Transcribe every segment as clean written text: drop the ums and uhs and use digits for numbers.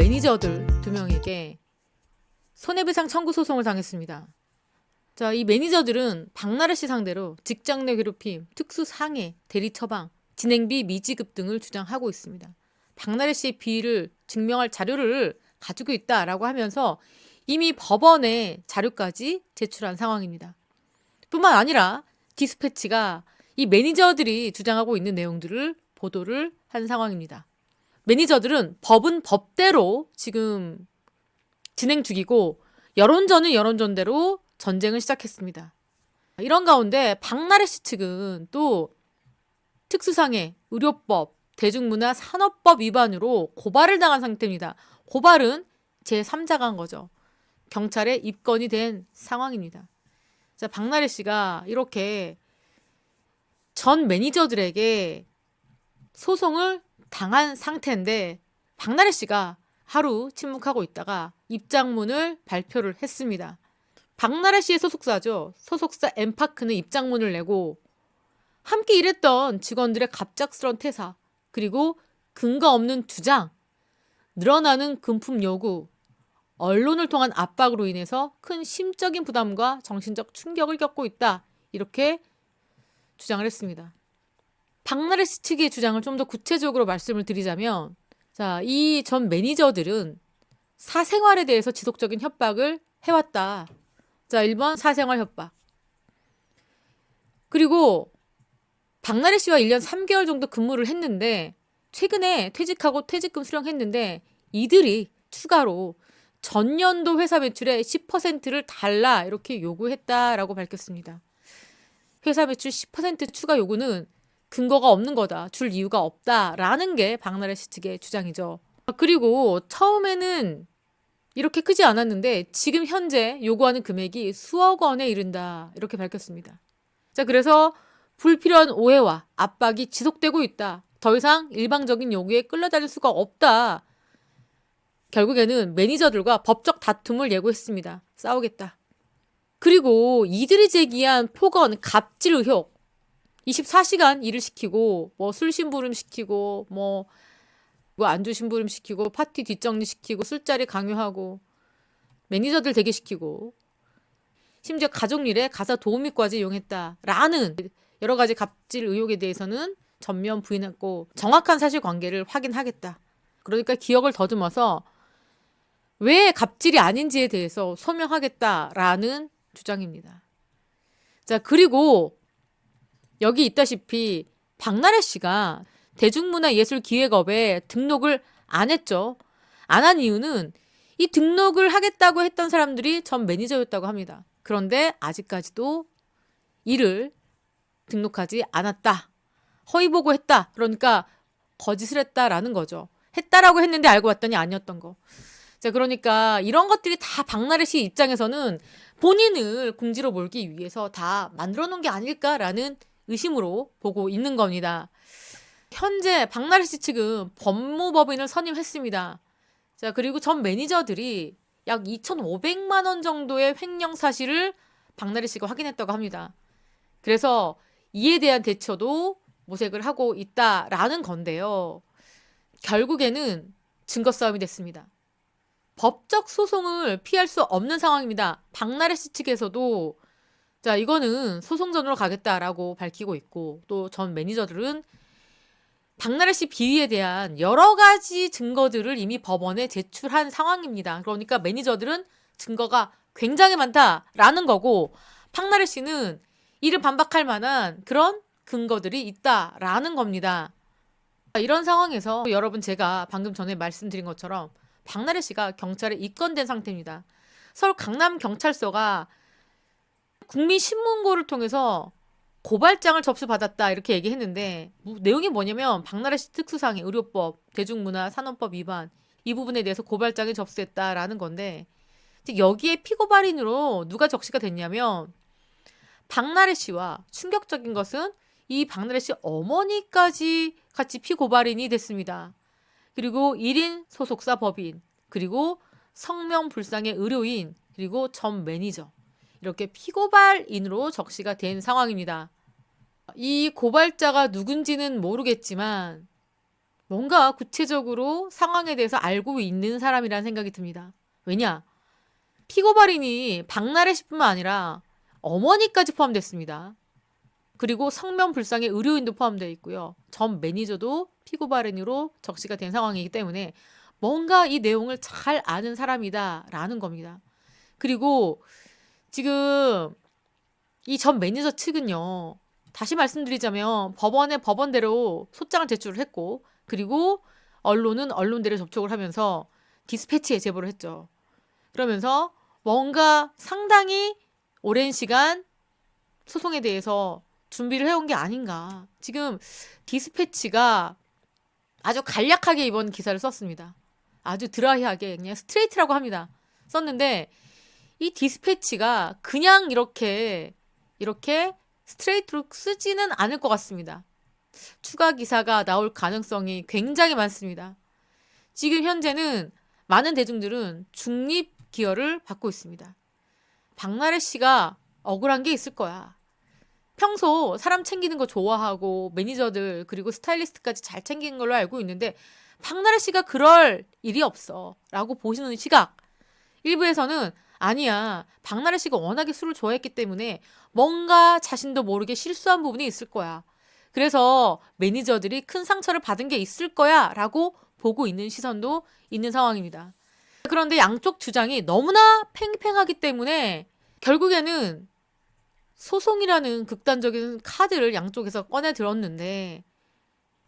매니저들 2명에게 손해배상 청구 소송을 당했습니다. 자, 이 매니저들은 박나래 씨 상대로 직장 내 괴롭힘, 특수상해, 대리처방, 진행비 미지급 등을 주장하고 있습니다. 박나래 씨의 비위를 증명할 자료를 가지고 있다라고 하면서 이미 법원에 자료까지 제출한 상황입니다. 뿐만 아니라 디스패치가 이 매니저들이 주장하고 있는 내용들을 보도를 한 상황입니다. 매니저들은 법은 법대로 지금 진행 중이고 여론전은 여론전대로 전쟁을 시작했습니다. 이런 가운데 박나래 씨 측은 또 특수상해, 의료법, 대중문화산업법 위반으로 고발을 당한 상태입니다. 고발은 제3자가 한 거죠. 경찰에 입건이 된 상황입니다. 자, 박나래 씨가 이렇게 전 매니저들에게 소송을 당한 상태인데 박나래 씨가 하루 침묵하고 있다가 입장문을 발표를 했습니다. 박나래 씨의 소속사죠. 소속사 엠파크는 입장문을 내고 함께 일했던 직원들의 갑작스런 퇴사, 그리고 근거 없는 주장, 늘어나는 금품 요구, 언론을 통한 압박으로 인해서 큰 심적인 부담과 정신적 충격을 겪고 있다. 이렇게 주장을 했습니다. 박나래 씨 측의 주장을 좀 더 구체적으로 말씀을 드리자면, 자, 이 전 매니저들은 사생활에 대해서 지속적인 협박을 해왔다. 자, 1번 사생활 협박. 그리고 박나래 씨와 1년 3개월 정도 근무를 했는데 최근에 퇴직하고 퇴직금 수령했는데 이들이 추가로 전년도 회사 매출의 10%를 달라 이렇게 요구했다라고 밝혔습니다. 회사 매출 10% 추가 요구는 근거가 없는 거다. 줄 이유가 없다라는 게 박나래 씨 측의 주장이죠. 그리고 처음에는 이렇게 크지 않았는데 지금 현재 요구하는 금액이 수억 원에 이른다. 이렇게 밝혔습니다. 자, 그래서 불필요한 오해와 압박이 지속되고 있다. 더 이상 일방적인 요구에 끌려다닐 수가 없다. 결국에는 매니저들과 법적 다툼을 예고했습니다. 싸우겠다. 그리고 이들이 제기한 폭언, 갑질 의혹. 24시간 일을 시키고 술 심부름 시키고 안주 심부름 시키고 파티 뒷정리 시키고 술자리 강요하고 매니저들 대기시키고 심지어 가족 일에 가사 도우미까지 이용했다라는 여러 가지 갑질 의혹에 대해서는 전면 부인했고 정확한 사실관계를 확인하겠다. 그러니까 기억을 더듬어서 왜 갑질이 아닌지에 대해서 소명하겠다라는 주장입니다. 자, 그리고 여기 있다시피 박나래 씨가 대중문화예술기획업에 등록을 안 했죠. 안 한 이유는 이 등록을 하겠다고 했던 사람들이 전 매니저였다고 합니다. 그런데 아직까지도 이를 등록하지 않았다. 허위보고했다. 그러니까 거짓을 했다라는 거죠. 했다라고 했는데 알고 봤더니 아니었던 거. 자, 그러니까 이런 것들이 다 박나래 씨 입장에서는 본인을 궁지로 몰기 위해서 다 만들어 놓은 게 아닐까라는 의심으로 보고 있는 겁니다. 현재 박나래 씨 측은 법무법인을 선임했습니다. 자, 그리고 전 매니저들이 약 2,500만 원 정도의 횡령 사실을 박나래 씨가 확인했다고 합니다. 그래서 이에 대한 대처도 모색을 하고 있다라는 건데요. 결국에는 증거 싸움이 됐습니다. 법적 소송을 피할 수 없는 상황입니다. 박나래 씨 측에서도 자, 이거는 소송전으로 가겠다라고 밝히고 있고 또 전 매니저들은 박나래 씨 비위에 대한 여러 가지 증거들을 이미 법원에 제출한 상황입니다. 그러니까 매니저들은 증거가 굉장히 많다라는 거고 박나래 씨는 이를 반박할 만한 그런 근거들이 있다라는 겁니다. 이런 상황에서 여러분 제가 방금 전에 말씀드린 것처럼 박나래 씨가 경찰에 입건된 상태입니다. 서울 강남경찰서가 국민신문고를 통해서 고발장을 접수받았다 이렇게 얘기했는데 내용이 뭐냐면 박나래 씨 특수상해, 의료법, 대중문화산업법 위반 이 부분에 대해서 고발장이 접수했다라는 건데 여기에 피고발인으로 누가 적시가 됐냐면 박나래 씨와 충격적인 것은 이 박나래 씨 어머니까지 같이 피고발인이 됐습니다. 그리고 1인 소속사 법인, 그리고 성명불상의 의료인, 그리고 전 매니저 이렇게 피고발인으로 적시가 된 상황입니다. 이 고발자가 누군지는 모르겠지만 뭔가 구체적으로 상황에 대해서 알고 있는 사람이라는 생각이 듭니다. 왜냐? 피고발인이 박나래 씨뿐만 아니라 어머니까지 포함됐습니다. 그리고 성명불상의 의료인도 포함되어 있고요. 전 매니저도 피고발인으로 적시가 된 상황이기 때문에 뭔가 이 내용을 잘 아는 사람이다라는 겁니다. 그리고 지금 이 전 매니저 측은요. 다시 말씀드리자면 법원에 법원대로 소장을 제출을 했고 그리고 언론은 언론대로 접촉을 하면서 디스패치에 제보를 했죠. 그러면서 뭔가 상당히 오랜 시간 소송에 대해서 준비를 해온 게 아닌가. 지금 디스패치가 아주 간략하게 이번 기사를 썼습니다. 아주 드라이하게 그냥 스트레이트라고 합니다. 썼는데 이 디스패치가 그냥 이렇게 스트레이트로 쓰지는 않을 것 같습니다. 추가 기사가 나올 가능성이 굉장히 많습니다. 지금 현재는 많은 대중들은 중립 기여를 받고 있습니다. 박나래 씨가 억울한 게 있을 거야. 평소 사람 챙기는 거 좋아하고 매니저들 그리고 스타일리스트까지 잘 챙기는 걸로 알고 있는데 박나래 씨가 그럴 일이 없어 라고 보시는 시각. 일부에서는 아니야. 박나래 씨가 워낙에 술을 좋아했기 때문에 뭔가 자신도 모르게 실수한 부분이 있을 거야. 그래서 매니저들이 큰 상처를 받은 게 있을 거야 라고 보고 있는 시선도 있는 상황입니다. 그런데 양쪽 주장이 너무나 팽팽하기 때문에 결국에는 소송이라는 극단적인 카드를 양쪽에서 꺼내 들었는데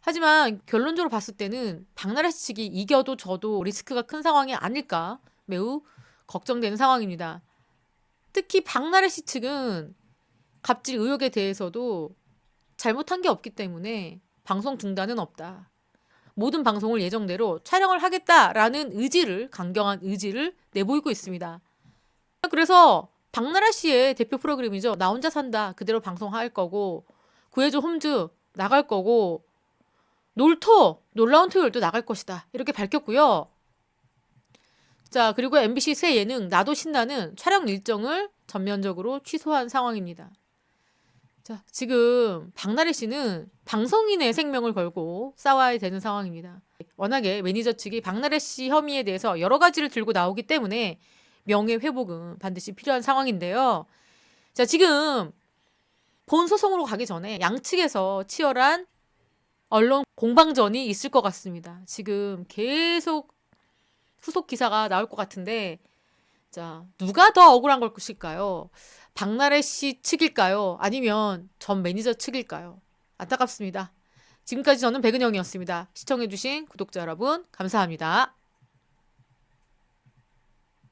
하지만 결론적으로 봤을 때는 박나래 씨 측이 이겨도 져도 리스크가 큰 상황이 아닐까 매우 걱정되는 상황입니다. 특히 박나래 씨 측은 갑질 의혹에 대해서도 잘못한 게 없기 때문에 방송 중단은 없다. 모든 방송을 예정대로 촬영을 하겠다라는 강경한 의지를 내보이고 있습니다. 그래서 박나래 씨의 대표 프로그램이죠. 나 혼자 산다. 그대로 방송할 거고 구해줘 홈즈 나갈 거고 놀라운 토요일도 나갈 것이다. 이렇게 밝혔고요. 자, 그리고 MBC 새 예능 나도 신나는 촬영 일정을 전면적으로 취소한 상황입니다. 자, 지금 박나래 씨는 방송인의 생명을 걸고 싸워야 되는 상황입니다. 워낙에 매니저 측이 박나래 씨 혐의에 대해서 여러 가지를 들고 나오기 때문에 명예회복은 반드시 필요한 상황인데요. 자, 지금 본 소송으로 가기 전에 양측에서 치열한 언론 공방전이 있을 것 같습니다. 지금 계속 후속 기사가 나올 것 같은데 자, 누가 더 억울한 것일까요? 박나래 씨 측일까요? 아니면 전 매니저 측일까요? 안타깝습니다. 지금까지 저는 백은영이었습니다. 시청해주신 구독자 여러분 감사합니다.